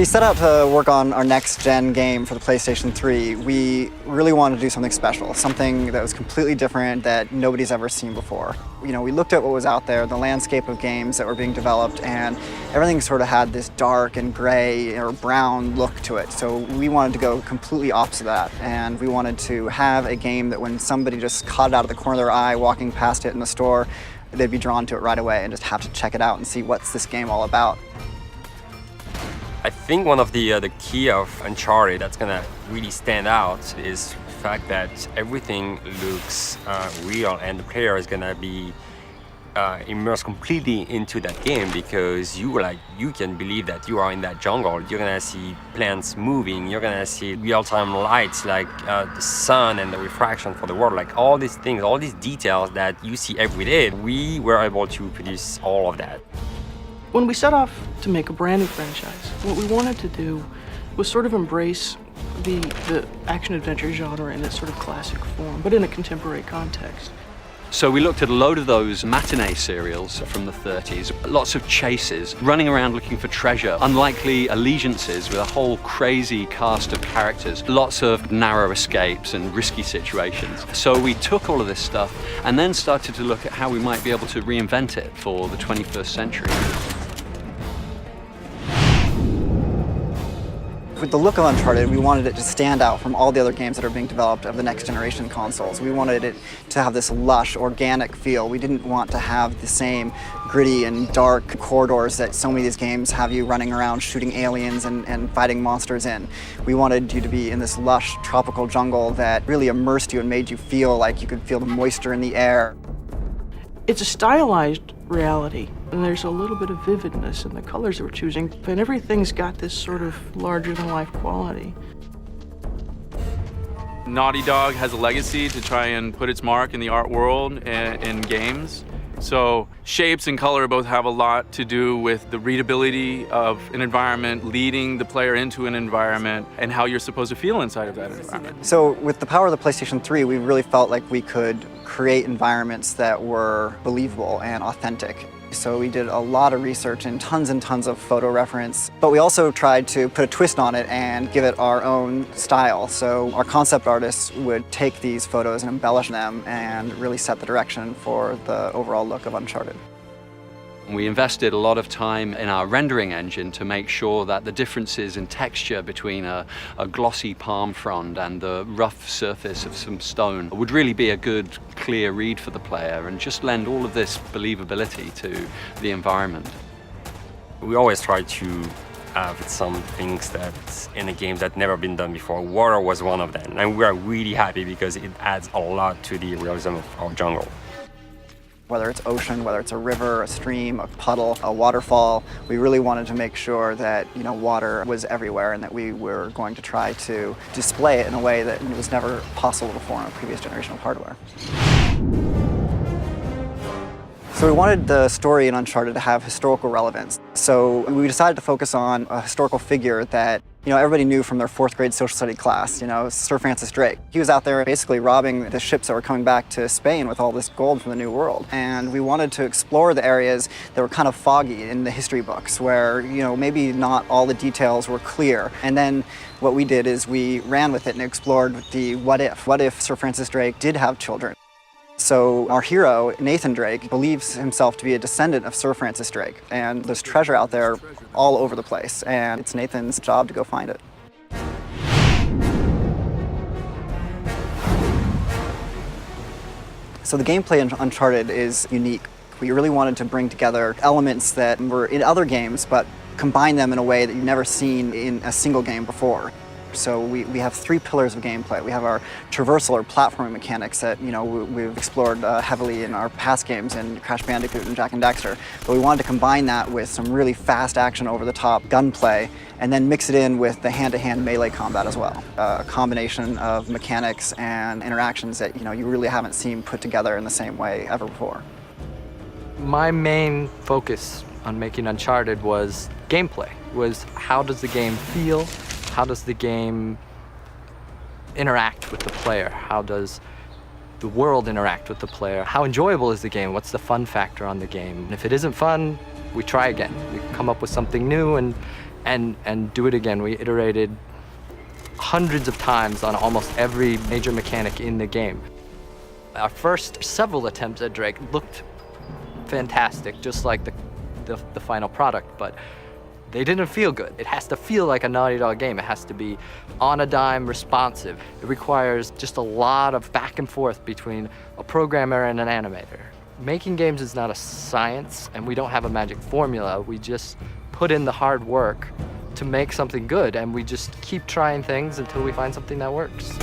we set out to work on our next-gen game for the PlayStation 3, we really wanted to do something special, something that was completely different that nobody's ever seen before. You know, we looked at what was out there, the landscape of games that were being developed, and everything sort of had this dark and gray or brown look to it. So we wanted to go completely opposite of that, and we wanted to have a game that when somebody just caught it out of the corner of their eye walking past it in the store, they'd be drawn to it right away and just have to check it out and see what's this game all about. I think one of the key of Uncharted that's gonna really stand out is the fact that everything looks real, and the player is gonna be immersed completely into that game, because you can believe that you are in that jungle. You're gonna see plants moving, you're gonna see real-time lights like the sun and the refraction for the world, like all these things, all these details that you see every day. We were able to produce all of that. When we set off to make a brand new franchise, what we wanted to do was sort of embrace the action-adventure genre in its sort of classic form, but in a contemporary context. So we looked at a load of those matinee serials from the 30s, lots of chases, running around looking for treasure, unlikely allegiances with a whole crazy cast of characters, lots of narrow escapes and risky situations. So we took all of this stuff and then started to look at how we might be able to reinvent it for the 21st century. With the look of Uncharted, we wanted it to stand out from all the other games that are being developed of the next generation consoles. We wanted it to have this lush, organic feel. We didn't want to have the same gritty and dark corridors that so many of these games have you running around shooting aliens and fighting monsters in. We wanted you to be in this lush, tropical jungle that really immersed you and made you feel like you could feel the moisture in the air. It's a stylized reality, and there's a little bit of vividness in the colors that we're choosing, and everything's got this sort of larger-than-life quality. Naughty Dog has a legacy to try and put its mark in the art world and in games. So shapes and color both have a lot to do with the readability of an environment, leading the player into an environment, and how you're supposed to feel inside of that environment. So with the power of the PlayStation 3, we really felt like we could create environments that were believable and authentic. So we did a lot of research and tons of photo reference, but we also tried to put a twist on it and give it our own style. So our concept artists would take these photos and embellish them and really set the direction for the overall look of Uncharted. We invested a lot of time in our rendering engine to make sure that the differences in texture between a glossy palm frond and the rough surface of some stone would really be a good, clear read for the player and just lend all of this believability to the environment. We always try to have some things that in a game that never been done before. Water was one of them, and we are really happy because it adds a lot to the realism of our jungle. Whether it's ocean, whether it's a river, a stream, a puddle, a waterfall, we really wanted to make sure that, you know, water was everywhere and that we were going to try to display it in a way that was never possible before on a previous generation of hardware. So we wanted the story in Uncharted to have historical relevance. So we decided to focus on a historical figure that, you know, everybody knew from their 4th grade social study class, you know, Sir Francis Drake. He was out there basically robbing the ships that were coming back to Spain with all this gold from the New World. And we wanted to explore the areas that were kind of foggy in the history books where, you know, maybe not all the details were clear. And then what we did is we ran with it and explored the what if. What if Sir Francis Drake did have children? So our hero, Nathan Drake, believes himself to be a descendant of Sir Francis Drake. And there's treasure out there all over the place, and it's Nathan's job to go find it. So the gameplay in Uncharted is unique. We really wanted to bring together elements that were in other games, but combine them in a way that you've never seen in a single game before. So we have 3 pillars of gameplay. We have our traversal or platforming mechanics that, you know, we've explored heavily in our past games in Crash Bandicoot and Jak and Daxter. But we wanted to combine that with some really fast action over-the-top gunplay and then mix it in with the hand-to-hand melee combat as well. A combination of mechanics and interactions that, you know, you really haven't seen put together in the same way ever before. My main focus on making Uncharted was gameplay, was how does the game feel? How does the game interact with the player? How does the world interact with the player? How enjoyable is the game? What's the fun factor on the game? And if it isn't fun, we try again. We come up with something new and and do it again. We iterated hundreds of times on almost every major mechanic in the game. Our first several attempts at Drake looked fantastic, just like the final product, but they didn't feel good. It has to feel like a Naughty Dog game. It has to be on a dime, responsive. It requires just a lot of back and forth between a programmer and an animator. Making games is not a science, and we don't have a magic formula. We just put in the hard work to make something good, and we just keep trying things until we find something that works.